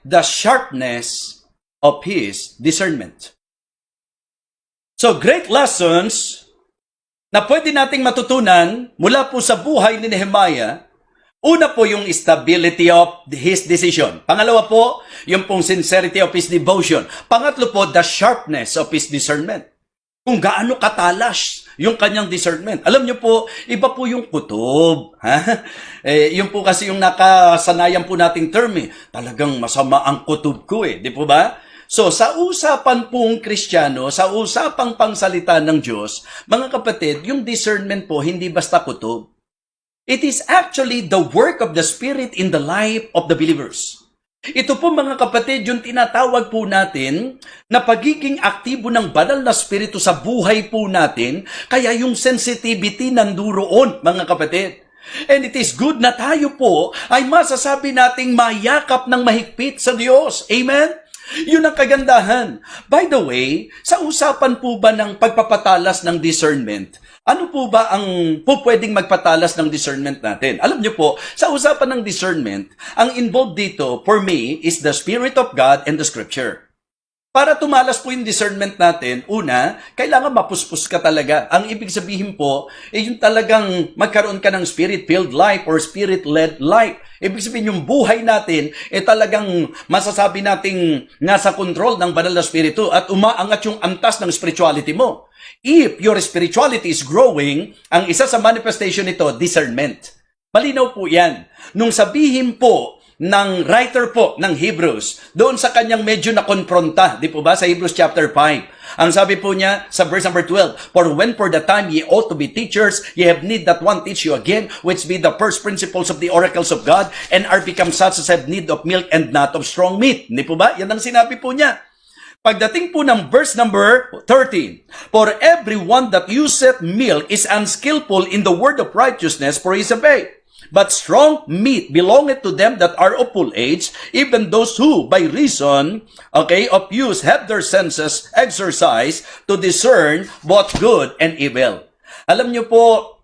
the sharpness of his discernment. So, great lessons na pwede nating matutunan mula po sa buhay ni Nehemiah. Una po yung stability of his decision. Pangalawa po, yung pong sincerity of his devotion. Pangatlo po, the sharpness of his discernment. Kung gaano katalas yung kanyang discernment. Alam niyo po, iba po yung kutob. Ha? Yun po kasi yung nakasanayan po nating term. Talagang masama ang kutob ko di po ba? So, sa usapan pong Kristiyano, sa usapang pangsalita ng Diyos, mga kapatid, yung discernment po, hindi basta kutob. It is actually the work of the Spirit in the life of the believers. Ito po mga kapatid, yung tinatawag po natin na pagiging aktibo ng banal na Espiritu sa buhay po natin, kaya yung sensitivity nanduroon mga kapatid. And it is good na tayo po ay masasabi nating mayakap ng mahigpit sa Diyos. Amen? Yun ang kagandahan. By the way, sa usapan po ba ng pagpapatalas ng discernment, ano po ba ang pwedeng magpatalas ng discernment natin? Alam niyo po, sa usapan ng discernment, ang involved dito, for me, is the Spirit of God and the Scripture. Para tumalas po yung discernment natin, una, kailangan mapuspos ka talaga. Ang ibig sabihin po, yung talagang magkaroon ka ng spirit-filled life or spirit-led life. Ibig sabihin yung buhay natin, talagang masasabi nating nasa control ng banal na spiritu at umaangat yung antas ng spirituality mo. If your spirituality is growing, ang isa sa manifestation nito, discernment. Malinaw po yan. Nung sabihin po ng writer po ng Hebrews, doon sa kanyang medyo nakonfronta, di po ba, sa Hebrews chapter 5. Ang sabi po niya sa verse number 12, For when for the time ye ought to be teachers, ye have need that one teach you again, which be the first principles of the oracles of God, and are become such as have need of milk and not of strong meat. Di po ba? Yan ang sinabi po niya. Pagdating po ng verse number 13, For everyone that useth milk is unskillful in the word of righteousness, for he is a babe. But strong meat belongeth to them that are of full age, even those who, by reason, of use, have their senses exercised to discern both good and evil. Alam niyo po,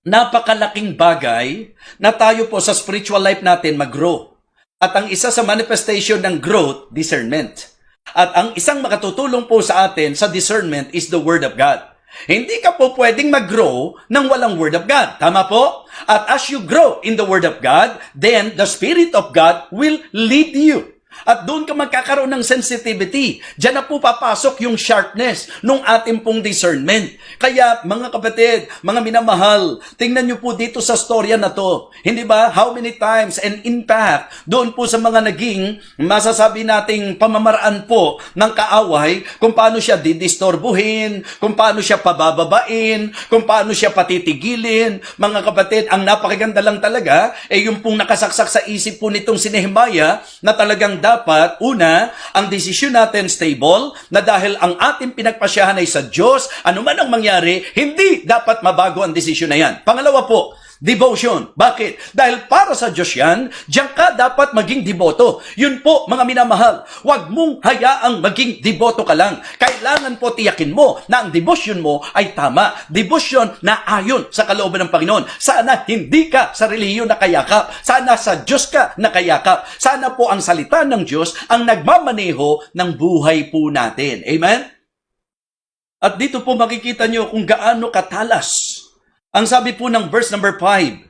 napakalaking bagay na tayo po sa spiritual life natin mag-grow. At ang isa sa manifestation ng growth, discernment. At ang isang makatutulong po sa atin sa discernment is the Word of God. Hindi ka po pwedeng mag-grow ng walang Word of God. Tama po? At as you grow in the Word of God, then the Spirit of God will lead you. At doon ka magkakaroon ng sensitivity. Diyan na po papasok yung sharpness ng ating pong discernment. Kaya mga kapatid, mga minamahal, tingnan nyo po dito sa storya na to. Hindi ba? How many times and impact doon po sa mga naging masasabi nating pamamaraan po ng kaaway, kung paano siya didistorbuhin, kung paano siya pabababain, kung paano siya patitigilin. Mga kapatid, ang napakaganda lang talaga yung pong nakasaksak sa isip po nitong si Nehemiah na talagang dapat, una, ang desisyon natin stable, na dahil ang ating pinagpasyahan ay sa Diyos, anuman ang mangyari, hindi dapat mabago ang desisyon na yan. Pangalawa po, devotion. Bakit? Dahil para sa Diyos yan, diyan ka dapat maging deboto. Yun po, mga minamahal, huwag mong hayaang maging deboto ka lang. Kailangan po tiyakin mo na ang devotion mo ay tama. Devotion na ayon sa kalooban ng Panginoon. Sana hindi ka sa relihiyon na kayakap. Sana sa Diyos ka na kayakap. Sana po ang salita ng Diyos ang nagmamaneho ng buhay po natin. Amen? At dito po makikita nyo kung gaano katalas. Ang sabi po ng verse number 5,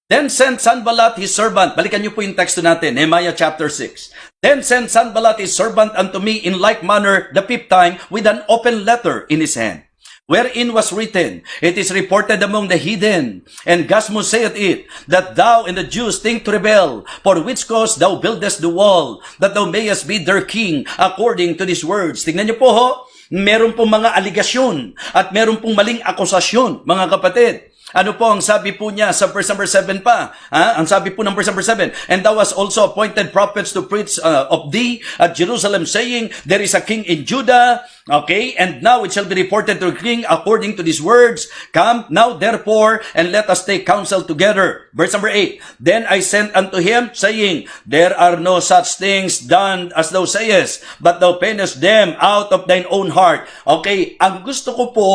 Then sent Sanballat his servant. Balikan niyo po yung teksto natin, Nehemiah chapter 6. Then sent Sanballat his servant unto me in like manner the 5th time with an open letter in his hand, wherein was written, It is reported among the heathen, and Gasmus saith it, that thou and the Jews think to rebel, for which cause thou buildest the wall, that thou mayest be their king, according to these words. Tingnan niyo po ho, meron pong mga aligasyon at meron pong maling akusasyon, mga kapatid. Ano po ang sabi po niya sa verse number 7 pa? Ang sabi po ng verse number 7, And thou hast also appointed prophets to preach of thee at Jerusalem, saying, There is a king in Judah. And now it shall be reported to the king according to these words. Come now therefore, and let us take counsel together. Verse number 8, Then I sent unto him, saying, There are no such things done as thou sayest, but thou painest them out of thine own heart. Ang gusto ko po,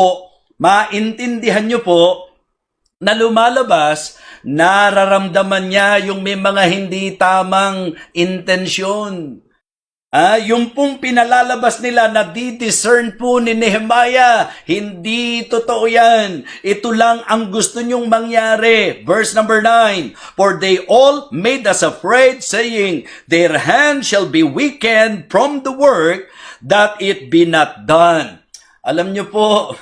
maintindihan nyo po, na lumalabas Nararamdaman niya yung may mga hindi tamang intensyon. Yung pong pinalalabas nila na di-discern po ni Nehemiah, hindi totoo yan. Ito lang ang gusto nyong mangyari. Verse number 9, "For they all made us afraid, saying, Their hand shall be weakened from the work, that it be not done." Alam nyo po,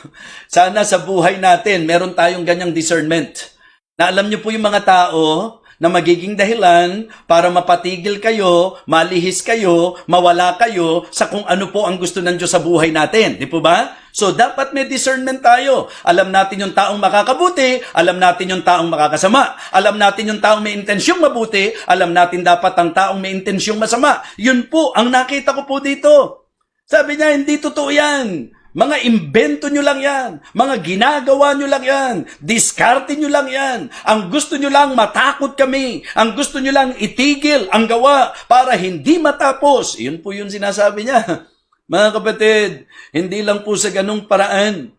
sana sa buhay natin, meron tayong ganyang discernment. Na alam nyo po yung mga tao na magiging dahilan para mapatigil kayo, malihis kayo, mawala kayo sa kung ano po ang gusto ng Diyos sa buhay natin. Di po ba? So, dapat may discernment tayo. Alam natin yung taong makakabuti, alam natin yung taong makakasama. Alam natin yung taong may intensyong mabuti, alam natin dapat ang taong may intensyong masama. Yun po ang nakita ko po dito. Sabi niya, hindi totoo yan. Mga imbento nyo lang yan. Mga ginagawa nyo lang yan. Diskarte nyo lang yan. Ang gusto nyo lang matakot kami. Ang gusto nyo lang itigil ang gawa para hindi matapos. Yun po yung sinasabi niya. Mga kapatid, hindi lang po sa ganung paraan.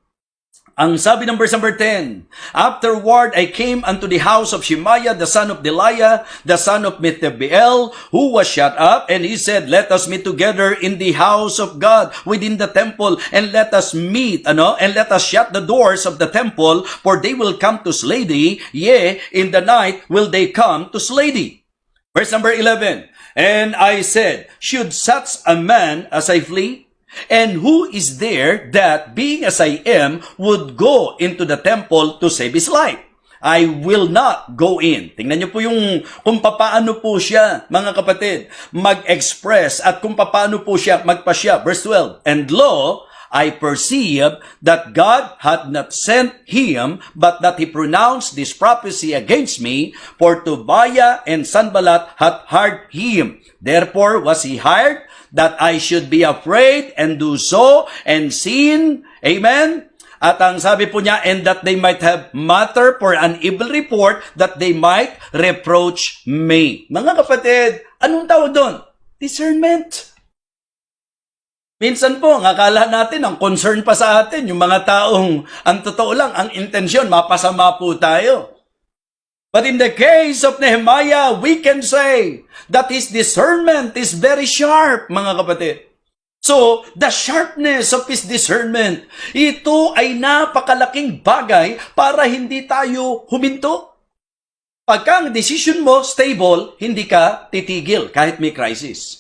Ang sabi ng verse number 10, "Afterward I came unto the house of Shemaiah, the son of Delaiah, the son of Methabiel, who was shut up, and he said, Let us meet together in the house of God, within the temple, and let us meet, and let us shut the doors of the temple, for they will come to slay thee, yea, in the night will they come to slay thee." Verse number 11, "And I said, Should such a man as I flee? And who is there that, being as I am, would go into the temple to save his life? I will not go in." Tingnan niyo po yung kung papaano po siya, mga kapatid, mag-express at kung papaano po siya magpasya. Verse 12, "And lo, I perceive that God had not sent him, but that he pronounced this prophecy against me, for Tobiah and Sanballat had hired him. Therefore was he hired, that I should be afraid and do so and sin." Amen? At ang sabi po niya, "And that they might have matter for an evil report, that they might reproach me." Mga kapatid, anong tawag doon? Discernment. Minsan po, ang akala natin, ang concern pa sa atin, yung mga taong, ang totoo lang, ang intensyon, mapasama po tayo. But in the case of Nehemiah, we can say that his discernment is very sharp, mga kapatid. So, the sharpness of his discernment, ito ay napakalaking bagay para hindi tayo huminto. Pagka ang decision mo stable, hindi ka titigil kahit may crisis.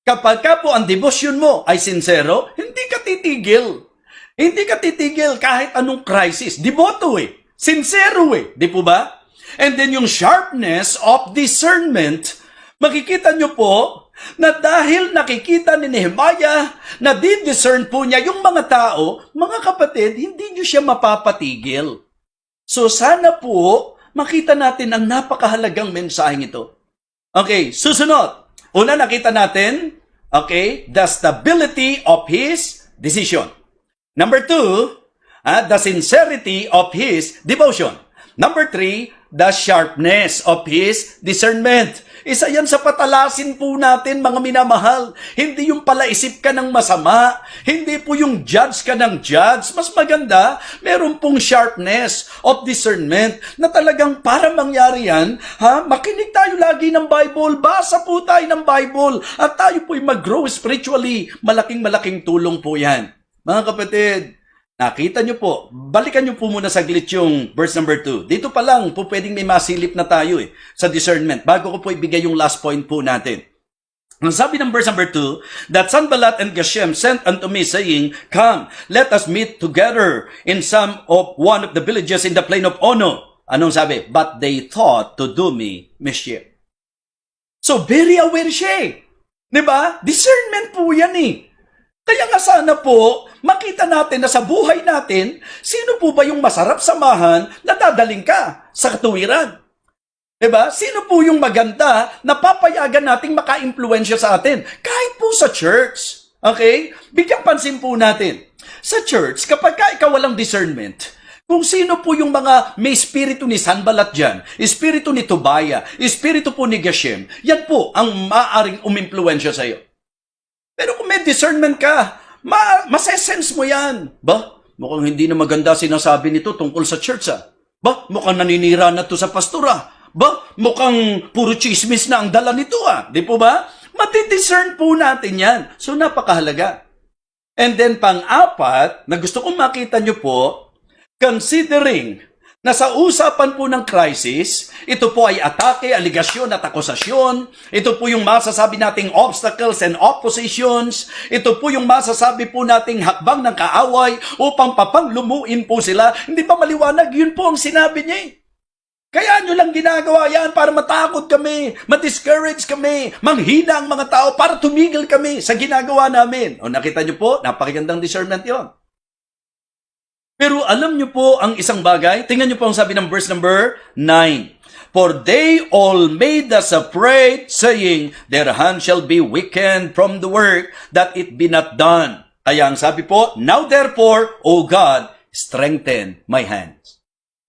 Kapag ka po ang devotion mo ay sincero, hindi ka titigil. Hindi ka titigil kahit anong crisis. Devoto sincero di po ba? And then yung sharpness of discernment, makikita nyo po na dahil nakikita ni Nehemiah na di-discern po niya yung mga tao, mga kapatid, hindi nyo siya mapapatigil. So sana po makita natin ang napakahalagang mensaheng ito. Okay, susunod. Una nakita natin, the stability of his decision. Number 2, the sincerity of his devotion. Number 3, the sharpness of his discernment. Isa yan sa patalasin po natin, mga minamahal. Hindi yung palaisip ka ng masama. Hindi po yung judge ka ng judge. Mas maganda, meron pong sharpness of discernment na talagang para mangyari yan, makinig tayo lagi ng Bible. Basa po tayo ng Bible. At tayo po'y mag-grow spiritually. Malaking tulong po yan. Mga kapatid, nakita nyo po, balikan nyo po muna saglit yung verse number 2. Dito pa lang po pwedeng may masilip na tayo sa discernment. Bago ko po ibigay yung last point po natin. Ang sabi ng verse number 2, "That Sanballat and Geshem sent unto me, saying, Come, let us meet together in one of the villages in the plain of Ono." Anong sabi? "But they thought to do me mischief." So very aware siya Diba? Discernment po yan Kaya nga sana po, makita natin na sa buhay natin, sino po ba yung masarap samahan na dadaling ka sa katuwiran? Diba? Sino po yung maganda na papayagan nating maka-impluensya sa atin? Kahit po sa church. Okay? Bigyang pansin po natin. Sa church, kapag ikaw walang discernment, kung sino po yung mga may espiritu ni Sanballat dyan, espiritu ni Tobiah, espiritu po ni Geshem, yan po ang maaring umimpluensya sa'yo. Pero kung may discernment ka, masesense mo yan. Mukhang hindi na maganda sinasabi nito tungkol sa church Ba, mukhang naninira na to sa pastora. Ba, mukhang puro chismis na ang dala nito Di po ba? Matidiscern po natin yan. So, napakahalaga. And then, pang-apat, na gusto kong makita nyo po, considering na sa usapan po ng crisis, ito po ay atake, aligasyon at akusasyon. Ito po yung masasabi nating obstacles and oppositions. Ito po yung masasabi po nating hakbang ng kaaway upang papanglumuin po sila. Hindi ba maliwanag? Yun po ang sinabi niya. Kaya nyo lang ginagawa yan para matakot kami, ma-discourage kami, manghina ang mga tao para tumigil kami sa ginagawa namin. O nakita nyo po, napakagandang discernment yon. Pero alam nyo po ang isang bagay? Tingnan nyo po ang sabi ng verse number 9. For they all made us afraid, saying, their hand shall be weakened from the work, that it be not done. Kaya ang sabi po, now therefore, O God, strengthen my hands.